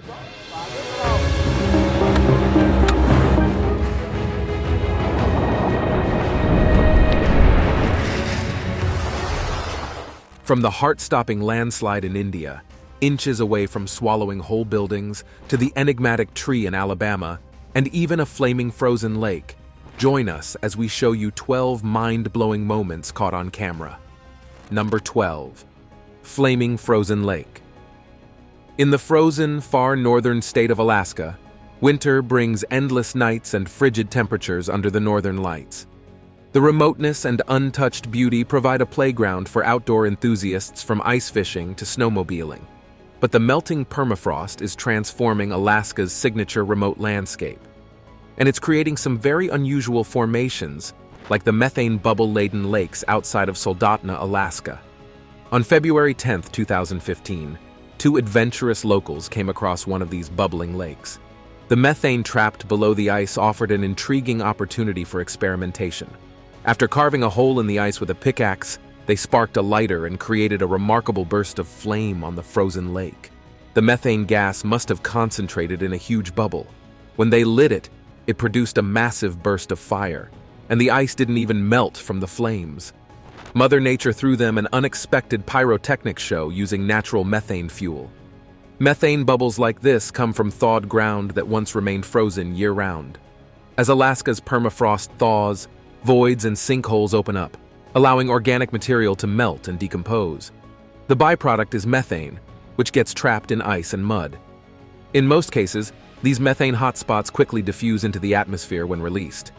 theo dõi và let's go. From the heart-stopping landslide in India, inches away from swallowing whole buildings, to the enigmatic tree in Alabama, and even a flaming frozen lake, join us as we show you 12 mind-blowing moments caught on camera. Number 12. Flaming Frozen Lake. In the frozen, far northern state of Alaska, winter brings endless nights and frigid temperatures under the northern lights. The remoteness and untouched beauty provide a playground for outdoor enthusiasts from ice fishing to snowmobiling. But the melting permafrost is transforming Alaska's signature remote landscape. And it's creating some very unusual formations, like the methane bubble-laden lakes outside of Soldotna, Alaska. On February 10, 2015, two adventurous locals came across one of these bubbling lakes. The methane trapped below the ice offered an intriguing opportunity for experimentation. After carving a hole in the ice with a pickaxe, they sparked a lighter and created a remarkable burst of flame on the frozen lake. The methane gas must have concentrated in a huge bubble. When they lit it, it produced a massive burst of fire, and the ice didn't even melt from the flames. Mother Nature threw them an unexpected pyrotechnic show using natural methane fuel. Methane bubbles like this come from thawed ground that once remained frozen year-round. As Alaska's permafrost thaws, voids and sinkholes open up, allowing organic material to melt and decompose. The byproduct is methane, which gets trapped in ice and mud. In most cases, these methane hotspots quickly diffuse into the atmosphere when released.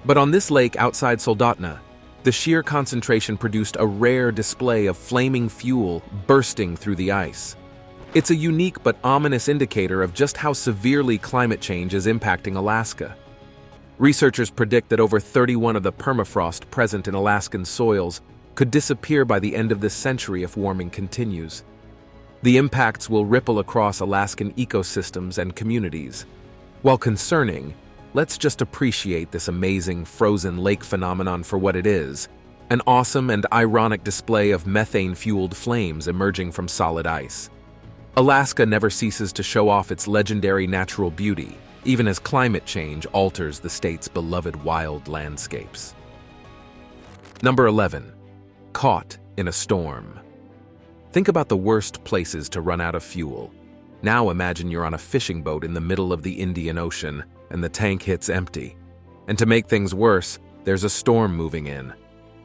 But on this lake outside Soldotna, the sheer concentration produced a rare display of flaming fuel bursting through the ice. It's a unique but ominous indicator of just how severely climate change is impacting Alaska. Researchers predict that over 31 of the permafrost present in Alaskan soils could disappear by the end of this century if warming continues. The impacts will ripple across Alaskan ecosystems and communities. While concerning, let's just appreciate this amazing frozen lake phenomenon for what it is, an awesome and ironic display of methane-fueled flames emerging from solid ice. Alaska never ceases to show off its legendary natural beauty, even as climate change alters the state's beloved wild landscapes. Number 11. Caught in a storm. Think about the worst places to run out of fuel. Now imagine you're on a fishing boat in the middle of the Indian Ocean and the tank hits empty. And to make things worse, there's a storm moving in.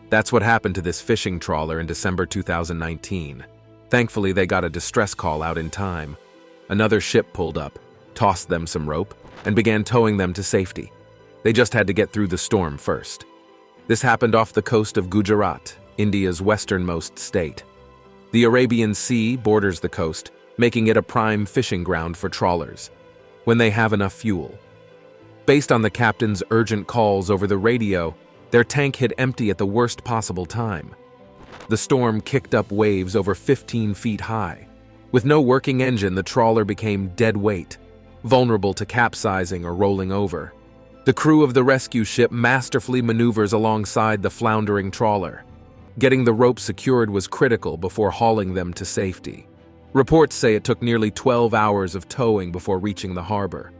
That's what happened to this fishing trawler in December 2019. Thankfully, they got a distress call out in time. Another ship pulled up, tossed them some rope, and began towing them to safety. They just had to get through the storm first. This happened off the coast of Gujarat, India's westernmost state. The Arabian Sea borders the coast, making it a prime fishing ground for trawlers, when they have enough fuel. Based on the captain's urgent calls over the radio, their tank hit empty at the worst possible time. The storm kicked up waves over 15 feet high. With no working engine, the trawler became dead weight, vulnerable to capsizing or rolling over. The crew of the rescue ship masterfully maneuvers alongside the floundering trawler. Getting the rope secured was critical before hauling them to safety. Reports say it took nearly 12 hours of towing before reaching the harbor.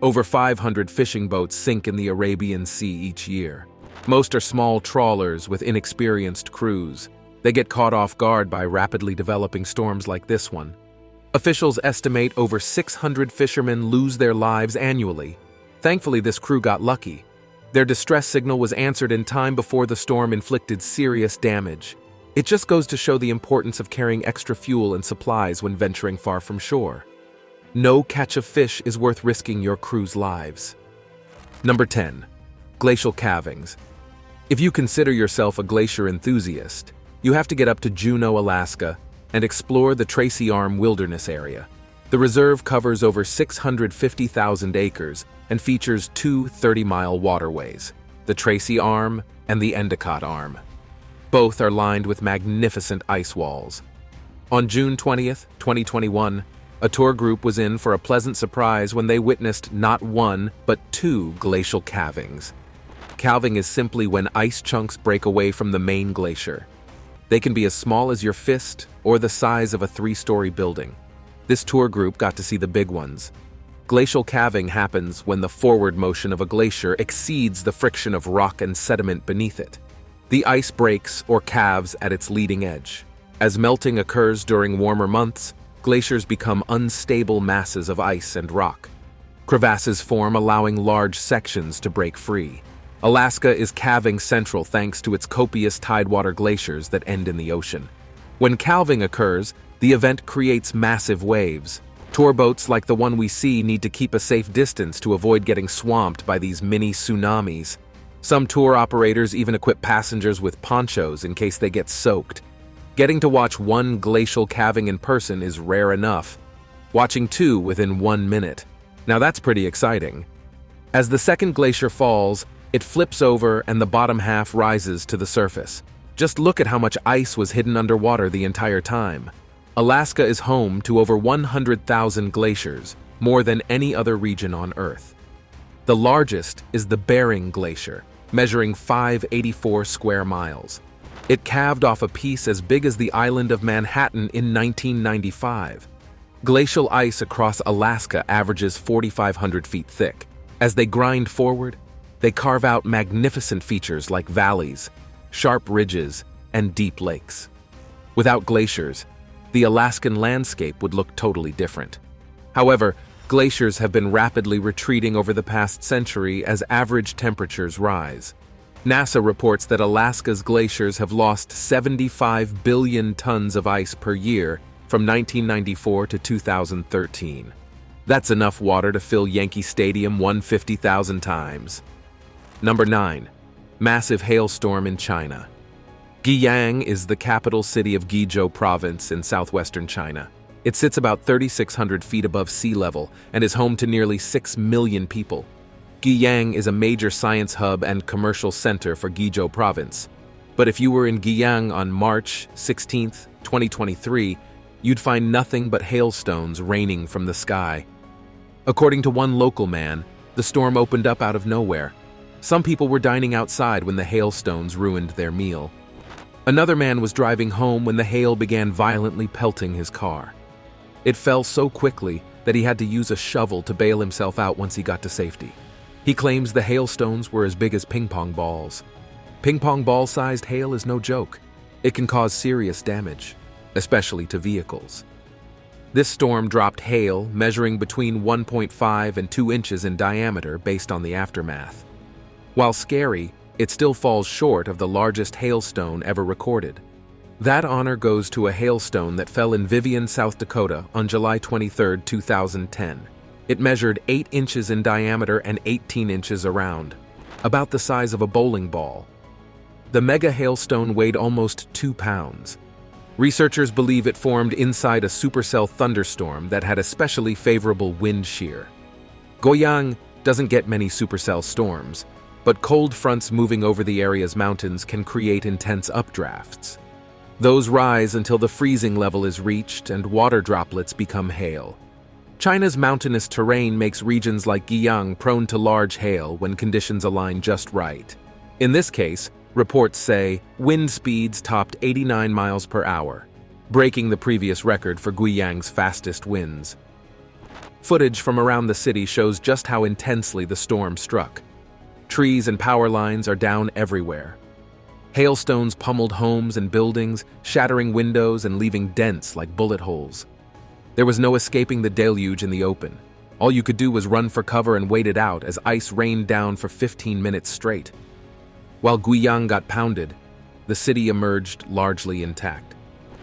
Over 500 fishing boats sink in the Arabian Sea each year. Most are small trawlers with inexperienced crews. They get caught off guard by rapidly developing storms like this one. Officials estimate over 600 fishermen lose their lives annually. Thankfully, this crew got lucky. Their distress signal was answered in time before the storm inflicted serious damage. It just goes to show the importance of carrying extra fuel and supplies when venturing far from shore. No catch of fish is worth risking your crew's lives. Number 10. Glacial calvings. If you consider yourself a glacier enthusiast, you have to get up to Juneau, Alaska, and explore the Tracy Arm Wilderness area. The reserve covers over 650,000 acres and features two 30-mile waterways, the Tracy Arm and the Endicott Arm. Both are lined with magnificent ice walls. On June 20th, 2021, a tour group was in for a pleasant surprise when they witnessed not one, but two glacial calvings. Calving is simply when ice chunks break away from the main glacier. They can be as small as your fist or the size of a 3-story building. This tour group got to see the big ones. Glacial calving happens when the forward motion of a glacier exceeds the friction of rock and sediment beneath it. The ice breaks or calves at its leading edge. As melting occurs during warmer months, glaciers become unstable masses of ice and rock. Crevasses form, allowing large sections to break free. Alaska is calving central thanks to its copious tidewater glaciers that end in the ocean. When calving occurs, the event creates massive waves. Tour boats like the one we see need to keep a safe distance to avoid getting swamped by these mini tsunamis. Some tour operators even equip passengers with ponchos in case they get soaked. Getting to watch one glacial calving in person is rare enough. Watching two within 1 minute. Now that's pretty exciting. As the second glacier falls, it flips over and the bottom half rises to the surface. Just look at how much ice was hidden underwater the entire time. Alaska is home to over 100,000 glaciers, more than any other region on Earth. The largest is the Bering Glacier, measuring 584 square miles. It calved off a piece as big as the island of Manhattan in 1995. Glacial ice across Alaska averages 4,500 feet thick. As they grind forward, they carve out magnificent features like valleys, sharp ridges, and deep lakes. Without glaciers, the Alaskan landscape would look totally different. However, glaciers have been rapidly retreating over the past century as average temperatures rise. NASA reports that Alaska's glaciers have lost 75 billion tons of ice per year from 1994 to 2013. That's enough water to fill Yankee Stadium 150,000 times. Number 9. Massive hailstorm in China. Guiyang is the capital city of Guizhou province in southwestern China. It sits about 3,600 feet above sea level and is home to nearly 6 million people. Guiyang is a major science hub and commercial center for Guizhou province. But if you were in Guiyang on March 16, 2023, you'd find nothing but hailstones raining from the sky. According to one local man, the storm opened up out of nowhere. Some people were dining outside when the hailstones ruined their meal. Another man was driving home when the hail began violently pelting his car. It fell so quickly that he had to use a shovel to bail himself out once he got to safety. He claims the hailstones were as big as ping pong balls. Ping pong ball-sized hail is no joke. It can cause serious damage, especially to vehicles. This storm dropped hail measuring between 1.5 and 2 inches in diameter based on the aftermath. While scary, it still falls short of the largest hailstone ever recorded. That honor goes to a hailstone that fell in Vivian, South Dakota on July 23, 2010. It measured 8 inches in diameter and 18 inches around, about the size of a bowling ball. The mega hailstone weighed almost 2 pounds. Researchers believe it formed inside a supercell thunderstorm that had especially favorable wind shear. Guiyang doesn't get many supercell storms, but cold fronts moving over the area's mountains can create intense updrafts. Those rise until the freezing level is reached and water droplets become hail. China's mountainous terrain makes regions like Guiyang prone to large hail when conditions align just right. In this case, reports say wind speeds topped 89 miles per hour, breaking the previous record for Guiyang's fastest winds. Footage from around the city shows just how intensely the storm struck. Trees and power lines are down everywhere. Hailstones pummeled homes and buildings, shattering windows and leaving dents like bullet holes. There was no escaping the deluge in the open. All you could do was run for cover and wait it out as ice rained down for 15 minutes straight. While Guiyang got pounded, the city emerged largely intact.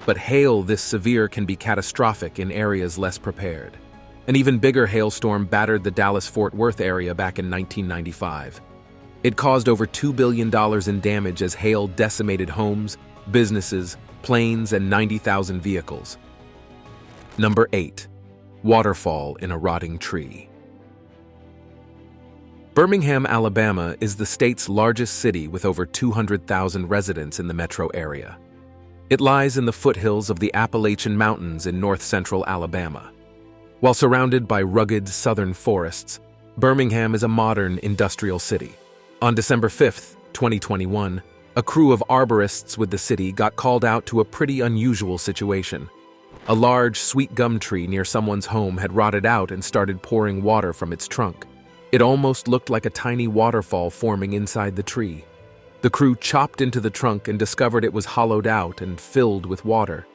But hail this severe can be catastrophic in areas less prepared. An even bigger hailstorm battered the Dallas-Fort Worth area back in 1995. It caused over $2 billion in damage as hail decimated homes, businesses, planes, and 90,000 vehicles. Number 8. Waterfall in a rotting tree. Birmingham, Alabama is the state's largest city with over 200,000 residents in the metro area. It lies in the foothills of the Appalachian Mountains in north-central Alabama. While surrounded by rugged southern forests, Birmingham is a modern industrial city. On December 5, 2021, a crew of arborists with the city got called out to a pretty unusual situation. A large sweet gum tree near someone's home had rotted out and started pouring water from its trunk. It almost looked like a tiny waterfall forming inside the tree. The crew chopped into the trunk and discovered it was hollowed out and filled with water.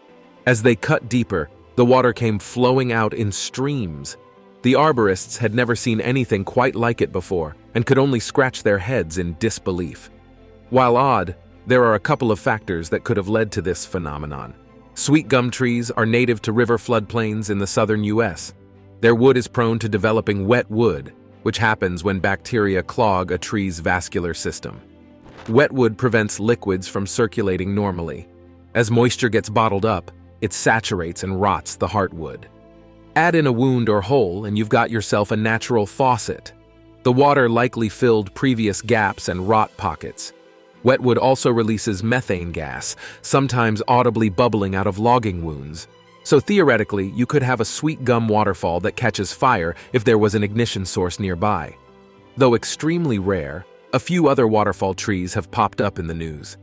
As they cut deeper, the water came flowing out in streams. The arborists had never seen anything quite like it before and could only scratch their heads in disbelief. While odd, there are a couple of factors that could have led to this phenomenon. Sweet gum trees are native to river floodplains in the southern U.S. Their wood is prone to developing wet wood, which happens when bacteria clog a tree's vascular system. Wet wood prevents liquids from circulating normally. As moisture gets bottled up, it saturates and rots the heartwood. Add in a wound or hole and you've got yourself a natural faucet. The water likely filled previous gaps and rot pockets. Wetwood also releases methane gas, sometimes audibly bubbling out of logging wounds. So theoretically, you could have a sweet gum waterfall that catches fire if there was an ignition source nearby. Though extremely rare, a few other waterfall trees have popped up in the news.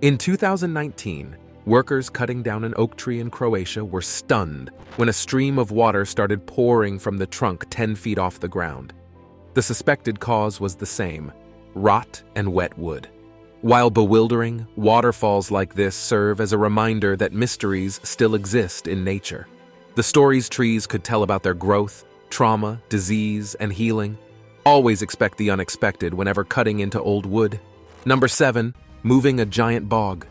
In 2019, workers cutting down an oak tree in Croatia were stunned when a stream of water started pouring from the trunk 10 feet off the ground. The suspected cause was the same: rot and wet wood. While bewildering, waterfalls like this serve as a reminder that mysteries still exist in nature. The stories trees could tell about their growth, trauma, disease, and healing. Always expect the unexpected whenever cutting into old wood. Number 7. Moving a giant bog.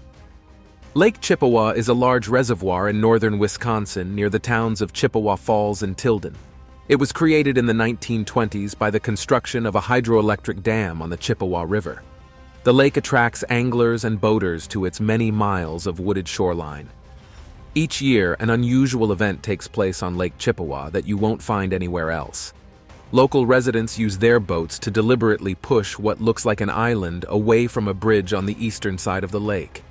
Lake Chippewa is a large reservoir in northern Wisconsin near the towns of Chippewa Falls and Tilden. It was created in the 1920s by the construction of a hydroelectric dam on the Chippewa River. The lake attracts anglers and boaters to its many miles of wooded shoreline. Each year, an unusual event takes place on Lake Chippewa that you won't find anywhere else. Local residents use their boats to deliberately push what looks like an island away from a bridge on the eastern side of the lake.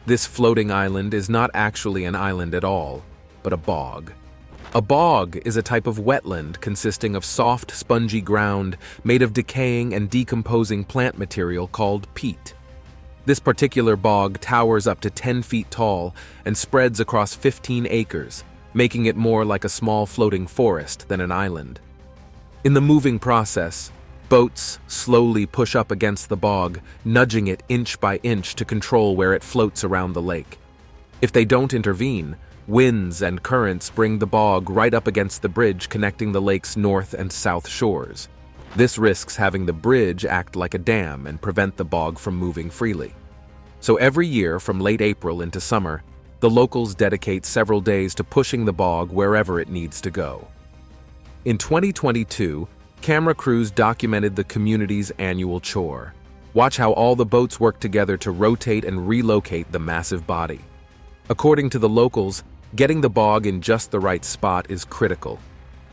This floating island is not actually an island at all, but a bog. A bog is a type of wetland consisting of soft, spongy ground made of decaying and decomposing plant material called peat. This particular bog towers up to 10 feet tall and spreads across 15 acres, making it more like a small floating forest than an island. In the moving process, boats slowly push up against the bog, nudging it inch by inch to control where it floats around the lake. If they don't intervene, winds and currents bring the bog right up against the bridge connecting the lake's north and south shores. This risks having the bridge act like a dam and prevent the bog from moving freely. So every year, from late April into summer, the locals dedicate several days to pushing the bog wherever it needs to go. In 2022, camera crews documented the community's annual chore. Watch how all the boats work together to rotate and relocate the massive body. According to the locals, getting the bog in just the right spot is critical.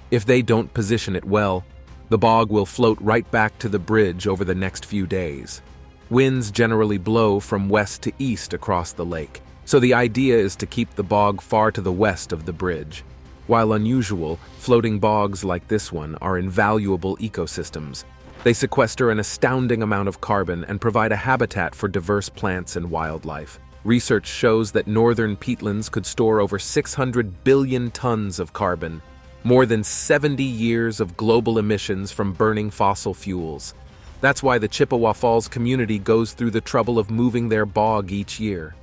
If they don't position it well, the bog will float right back to the bridge over the next few days. Winds generally blow from west to east across the lake, so the idea is to keep the bog far to the west of the bridge. While unusual, floating bogs like this one are invaluable ecosystems. They sequester an astounding amount of carbon and provide a habitat for diverse plants and wildlife. Research shows that northern peatlands could store over 600 billion tons of carbon, more than 70 years of global emissions from burning fossil fuels. That's why the Chippewa Falls community goes through the trouble of moving their bog each year.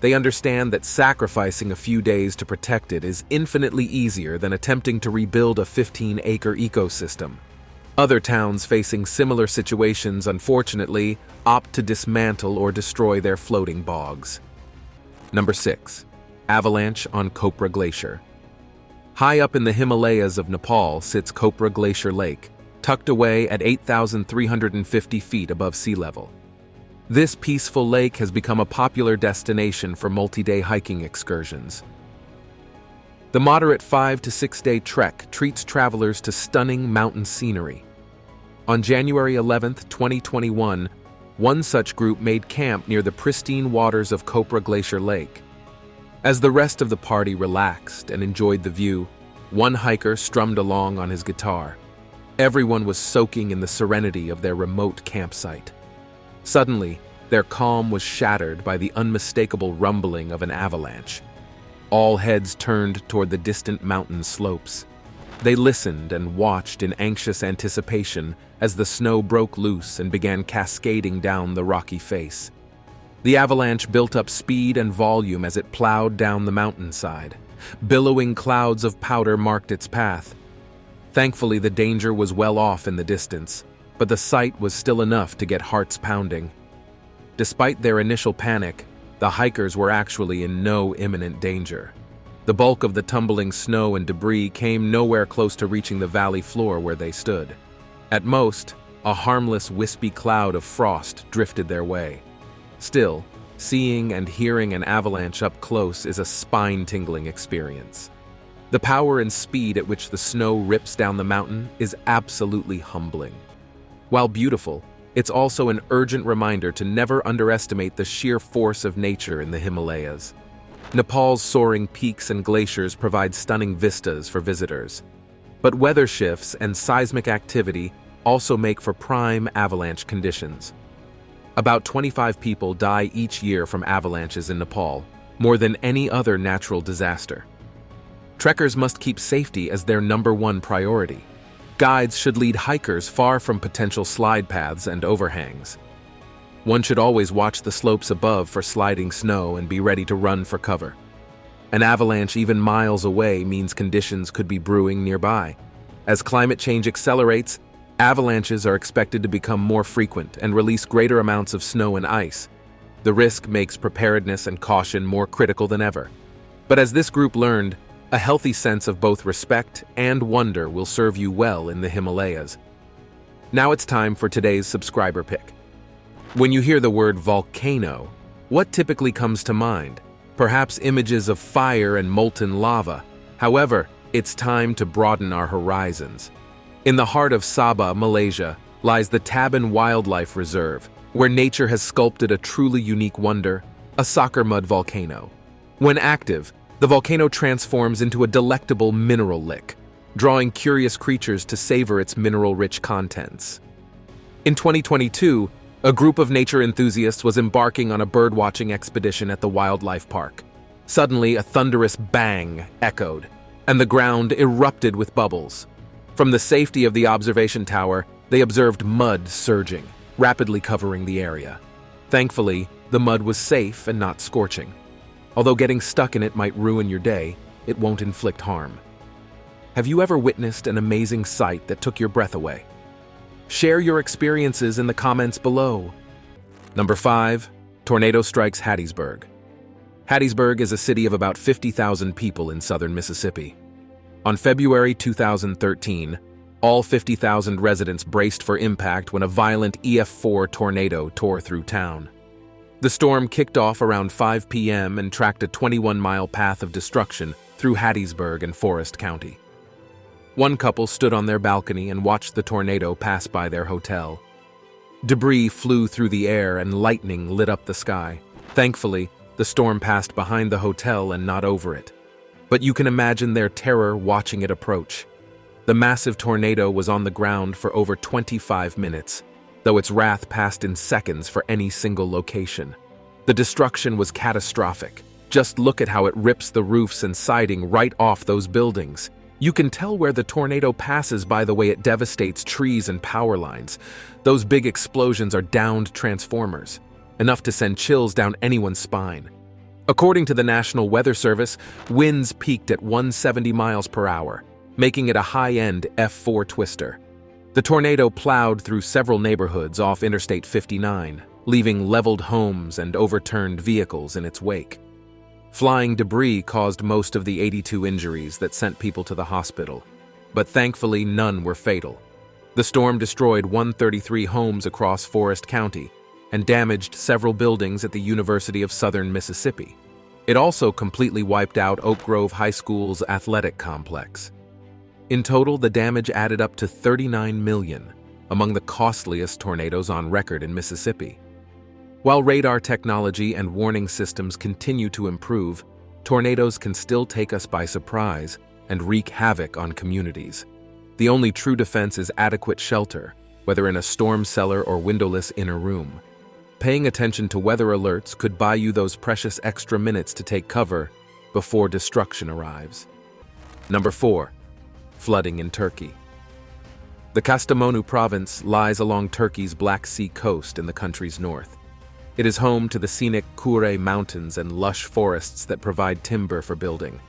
They understand that sacrificing a few days to protect it is infinitely easier than attempting to rebuild a 15-acre ecosystem. Other towns facing similar situations, unfortunately, opt to dismantle or destroy their floating bogs. Number 6. Avalanche on Cpra Glacier. High up in the Himalayas of Nepal sits Cpra Glacier Lake, tucked away at 8,350 feet above sea level. This peaceful lake has become a popular destination for multi-day hiking excursions. The moderate 5 to 6 day trek treats travelers to stunning mountain scenery. On January 11, 2021, one such group made camp near the pristine waters of Cpra Glacier Lake. As the rest of the party relaxed and enjoyed the view, one hiker strummed along on his guitar. Everyone was soaking in the serenity of their remote campsite. Suddenly, their calm was shattered by the unmistakable rumbling of an avalanche. all heads turned toward the distant mountain slopes. They listened and watched in anxious anticipation as the snow broke loose and began cascading down the rocky face. The avalanche built up speed and volume as it plowed down the mountainside. Billowing clouds of powder marked its path. Thankfully, the danger was well off in the distance, but the sight was still enough to get hearts pounding. Despite their initial panic, the hikers were actually in no imminent danger. The bulk of the tumbling snow and debris came nowhere close to reaching the valley floor where they stood. At most, a harmless, wispy cloud of frost drifted their way. Still, seeing and hearing an avalanche up close is a spine-tingling experience. The power and speed at which the snow rips down the mountain is absolutely humbling. While beautiful, it's also an urgent reminder to never underestimate the sheer force of nature in the Himalayas. Nepal's soaring peaks and glaciers provide stunning vistas for visitors. But weather shifts and seismic activity also make for prime avalanche conditions. About 25 people die each year from avalanches in Nepal, more than any other natural disaster. Trekkers must keep safety as their #1 priority. Guides should lead hikers far from potential slide paths and overhangs. One should always watch the slopes above for sliding snow and be ready to run for cover. An avalanche even miles away means conditions could be brewing nearby. As climate change accelerates, avalanches are expected to become more frequent and release greater amounts of snow and ice. The risk makes preparedness and caution more critical than ever. But as this group learned, a healthy sense of both respect and wonder will serve you well in the Himalayas. Now it's time for today's subscriber pick. When you hear the word volcano, what typically comes to mind? Perhaps images of fire and molten lava. However, it's time to broaden our horizons. In the heart of Sabah, Malaysia, lies the Taban Wildlife Reserve, where nature has sculpted a truly unique wonder, a soccer mud volcano. When active, the volcano transforms into a delectable mineral lick, drawing curious creatures to savor its mineral-rich contents. In 2022, a group of nature enthusiasts was embarking on a birdwatching expedition at the wildlife park. Suddenly, a thunderous bang echoed, and the ground erupted with bubbles. From the safety of the observation tower, they observed mud surging, rapidly covering the area. Thankfully, the mud was safe and not scorching. Although getting stuck in it might ruin your day, it won't inflict harm. Have you ever witnessed an amazing sight that took your breath away? Share your experiences in the comments below. Number 5. Tornado strikes Hattisburg. Hattisburg is a city of about 50,000 people in southern Mississippi. On February 2013, all 50,000 residents braced for impact when a violent EF4 tornado tore through town. The storm kicked off around 5 p.m. and tracked a 21-mile path of destruction through Hattisburg and Forest County. One couple stood on their balcony and watched the tornado pass by their hotel. Debris flew through the air and lightning lit up the sky. Thankfully, the storm passed behind the hotel and not over it. But you can imagine their terror watching it approach. The massive tornado was on the ground for over 25 minutes, though its wrath passed in seconds for any single location. The destruction was catastrophic. Just look at how it rips the roofs and siding right off those buildings. You can tell where the tornado passes by the way it devastates trees and power lines. Those big explosions are downed transformers, enough to send chills down anyone's spine. According to the National Weather Service, winds peaked at 170 miles per hour, making it a high-end F4 twister. The tornado plowed through several neighborhoods off Interstate 59, leaving leveled homes and overturned vehicles in its wake. Flying debris caused most of the 82 injuries that sent people to the hospital, but thankfully none were fatal. The storm destroyed 133 homes across Forest County and damaged several buildings at the University of Southern Mississippi. It also completely wiped out Oak Grove High School's athletic complex. In total, the damage added up to $39 million, among the costliest tornadoes on record in Mississippi. While radar technology and warning systems continue to improve, tornadoes can still take us by surprise and wreak havoc on communities. The only true defense is adequate shelter, whether in a storm cellar or windowless inner room. Paying attention to weather alerts could buy you those precious extra minutes to take cover before destruction arrives. Number 4. Flooding in Turkey. The Kastamonu province lies along Turkey's Black Sea coast in the country's north. It is home to the scenic Cpra mountains and lush forests that provide timber for building.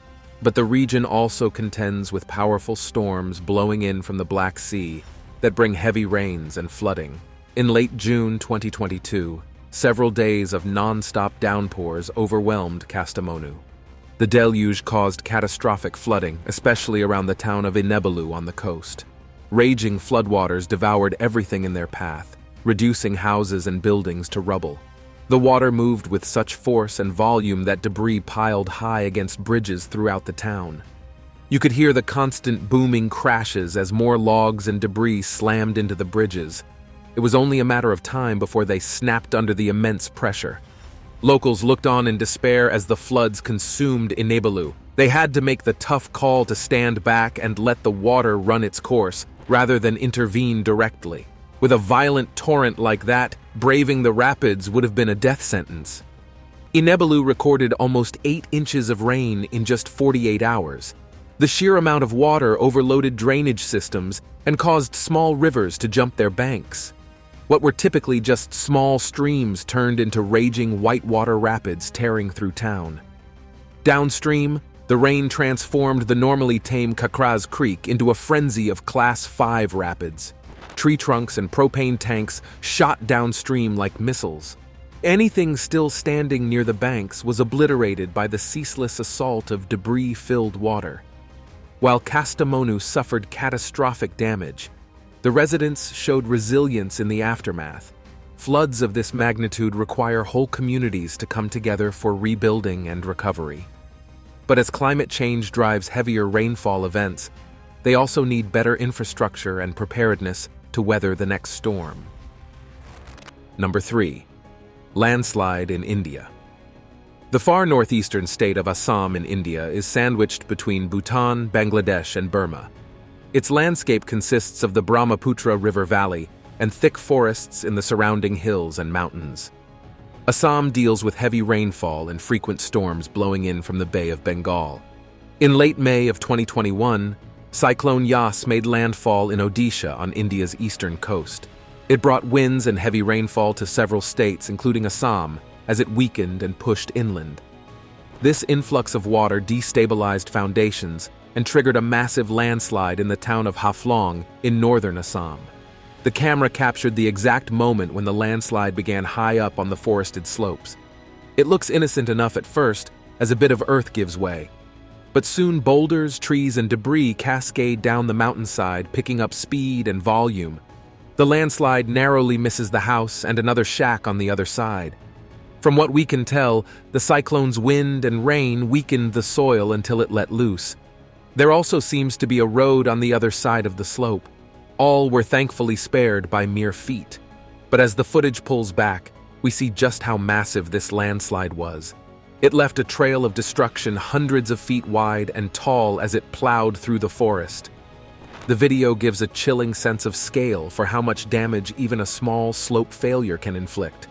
But the region also contends with powerful storms blowing in from the Black Sea that bring heavy rains and flooding. In late June 2022, several days of non-stop downpours overwhelmed Kastamonu. The deluge caused catastrophic flooding, especially around the town of Inebolu on the coast. Raging floodwaters devoured everything in their path, reducing houses and buildings to rubble. The water moved with such force and volume that debris piled high against bridges throughout the town. You could hear the constant booming crashes as more logs and debris slammed into the bridges. It was only a matter of time before they snapped under the immense pressure. Locals looked on in despair as the floods consumed Inebolu. They had to make the tough call to stand back and let the water run its course, rather than intervene directly. With a violent torrent like that, braving the rapids would have been a death sentence. Inebolu recorded almost 8 inches of rain in just 48 hours. The sheer amount of water overloaded drainage systems and caused small rivers to jump their banks. What were typically just small streams turned into raging whitewater rapids tearing through town. Downstream, the rain transformed the normally tame Cpra Creek into a frenzy of Class 5 rapids. Tree trunks and propane tanks shot downstream like missiles. Anything still standing near the banks was obliterated by the ceaseless assault of debris-filled water. While Kastamonu suffered catastrophic damage, the residents showed resilience in the aftermath. Floods of this magnitude require whole communities to come together for rebuilding and recovery. But as climate change drives heavier rainfall events, they also need better infrastructure and preparedness to weather the next storm. Number 3. Landslide in India. The far northeastern state of Assam in India is sandwiched between Bhutan, Bangladesh, and Burma. Its landscape consists of the Brahmaputra River Valley and thick forests in the surrounding hills and mountains. Assam deals with heavy rainfall and frequent storms blowing in from the Bay of Bengal. In late May of 2021, Cyclone Yas made landfall in Odisha on India's eastern coast. It brought winds and heavy rainfall to several states, including Assam, as it weakened and pushed inland. This influx of water destabilized foundations and triggered a massive landslide in the town of Haflong in northern Assam. The camera captured the exact moment when the landslide began high up on the forested slopes. It looks innocent enough at first, as a bit of earth gives way. But soon boulders, trees, and debris cascade down the mountainside, picking up speed and volume. The landslide narrowly misses the house and another shack on the other side. From what we can tell, the cyclone's wind and rain weakened the soil until it let loose. There also seems to be a road on the other side of the slope. All were thankfully spared by mere feet. But as the footage pulls back, we see just how massive this landslide was. It left a trail of destruction hundreds of feet wide and tall as it plowed through the forest. The video gives a chilling sense of scale for how much damage even a small slope failure can inflict.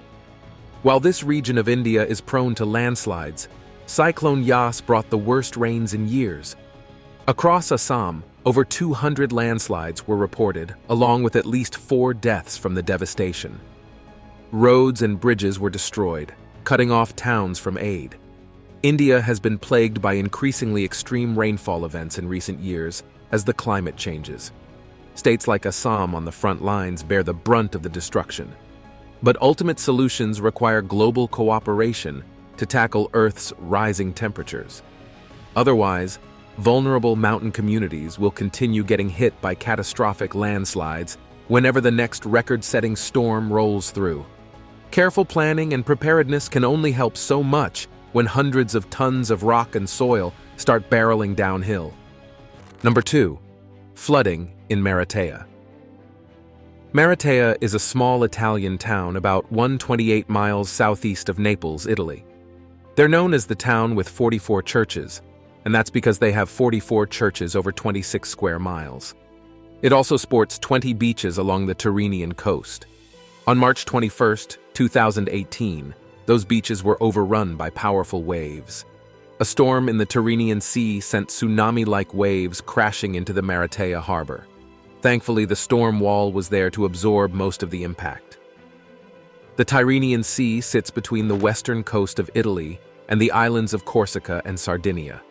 While this region of India is prone to landslides, Cyclone Yas brought the worst rains in years. Across Assam, over 200 landslides were reported, along with at least 4 deaths from the devastation. Roads and bridges were destroyed, cutting off towns from aid. India has been plagued by increasingly extreme rainfall events in recent years as the climate changes. States like Assam on the front lines bear the brunt of the destruction. But ultimate solutions require global cooperation to tackle Earth's rising temperatures. Otherwise, vulnerable mountain communities will continue getting hit by catastrophic landslides whenever the next record-setting storm rolls through. Careful planning and preparedness can only help so much when hundreds of tons of rock and soil start barreling downhill. Number 2. Flooding in Maratea. Maratea is a small Italian town about 128 miles southeast of Naples, Italy. They're known as the town with 44 churches, and that's because they have 44 churches over 26 square miles. It also sports 20 beaches along the Tyrrhenian coast. On March 21, 2018, those beaches were overrun by powerful waves. A storm in the Tyrrhenian Sea sent tsunami-like waves crashing into the Maratea harbor. Thankfully, the storm wall was there to absorb most of the impact. The Tyrrhenian Sea sits between the western coast of Italy and the islands of Corsica and Sardinia.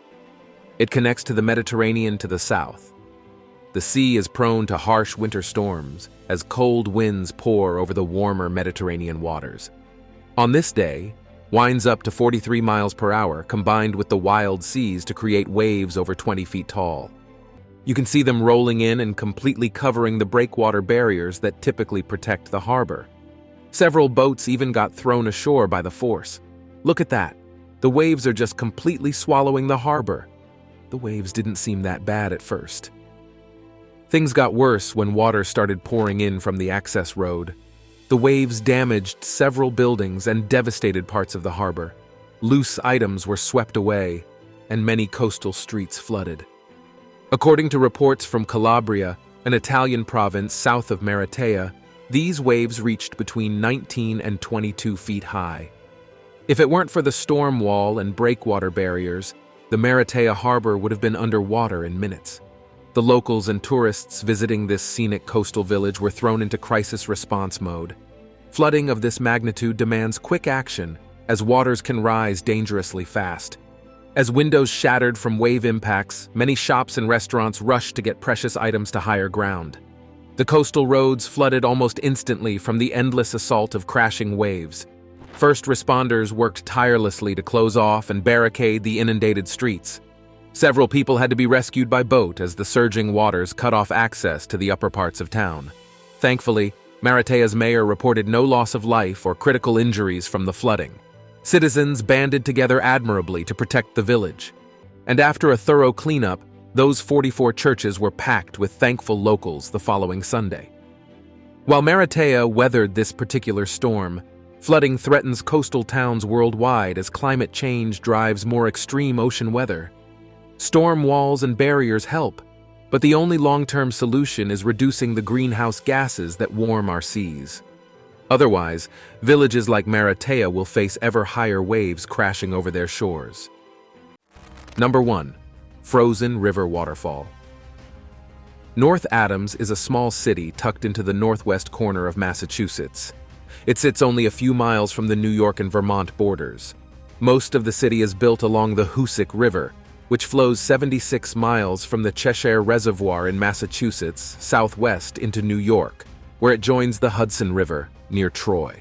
It connects to the Mediterranean to the south. The sea is prone to harsh winter storms as cold winds pour over the warmer Mediterranean waters. On this day, winds up to 43 miles per hour combined with the wild seas to create waves over 20 feet tall. You can see them rolling in and completely covering the breakwater barriers that typically protect the harbor. Several boats even got thrown ashore by the force. Look at that. The waves are just completely swallowing the harbor. The waves didn't seem that bad at first. Things got worse when water started pouring in from the access road. The waves damaged several buildings and devastated parts of the harbor. Loose items were swept away, and many coastal streets flooded. According to reports from Calabria, an Italian province south of Maratea, these waves reached between 19 and 22 feet high. If it weren't for the storm wall and breakwater barriers, the Maratea harbor would have been underwater in minutes. The locals and tourists visiting this scenic coastal village were thrown into crisis response mode. Flooding of this magnitude demands quick action, as waters can rise dangerously fast. As windows shattered from wave impacts, many shops and restaurants rushed to get precious items to higher ground. The coastal roads flooded almost instantly from the endless assault of crashing waves. First responders worked tirelessly to close off and barricade the inundated streets. Several people had to be rescued by boat as the surging waters cut off access to the upper parts of town. Thankfully, Maratea's mayor reported no loss of life or critical injuries from the flooding. Citizens banded together admirably to protect the village. And after a thorough cleanup, those 44 churches were packed with thankful locals the following Sunday. While Maratea weathered this particular storm, flooding threatens coastal towns worldwide as climate change drives more extreme ocean weather. Storm walls and barriers help, but the only long-term solution is reducing the greenhouse gases that warm our seas. Otherwise, villages like Maratea will face ever higher waves crashing over their shores. Number 1. Frozen River Waterfall. North Adams is a small city tucked into the northwest corner of Massachusetts. It sits only a few miles from the New York and Vermont borders. Most of the city is built along the Hoosick River, which flows 76 miles from the Cheshire Reservoir in Massachusetts southwest into New York, where it joins the Hudson River near Troy.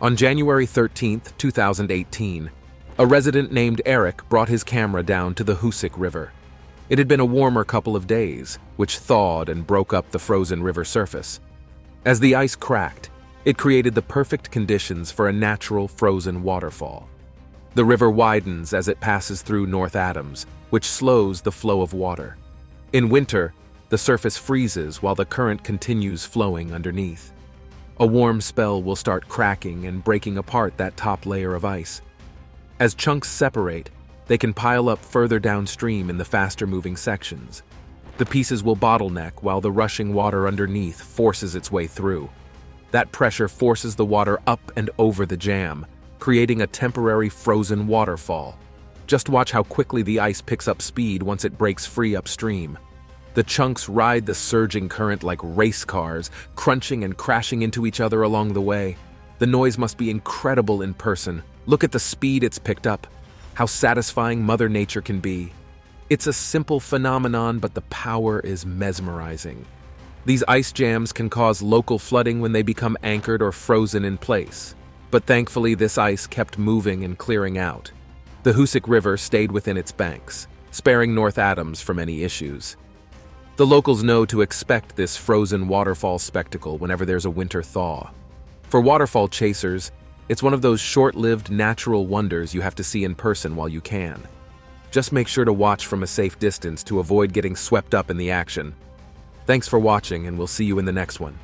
On January 13, 2018, a resident named Eric brought his camera down to the Hoosick River. It had been a warmer couple of days, which thawed and broke up the frozen river surface. As the ice cracked, it created the perfect conditions for a natural frozen waterfall. The river widens as it passes through North Adams, which slows the flow of water. In winter, the surface freezes while the current continues flowing underneath. A warm spell will start cracking and breaking apart that top layer of ice. As chunks separate, they can pile up further downstream in the faster-moving sections. The pieces will bottleneck while the rushing water underneath forces its way through. That pressure forces the water up and over the jam, creating a temporary frozen waterfall. Just watch how quickly the ice picks up speed once it breaks free upstream. The chunks ride the surging current like race cars, crunching and crashing into each other along the way. The noise must be incredible in person. Look at the speed it's picked up, how satisfying Mother Nature can be. It's a simple phenomenon, but the power is mesmerizing. These ice jams can cause local flooding when they become anchored or frozen in place. But thankfully, this ice kept moving and clearing out. The Hoosick River stayed within its banks, sparing North Adams from any issues. The locals know to expect this frozen waterfall spectacle whenever there's a winter thaw. For waterfall chasers, it's one of those short-lived natural wonders you have to see in person while you can. Just make sure to watch from a safe distance to avoid getting swept up in the action. Thanks for watching, and we'll see you in the next one.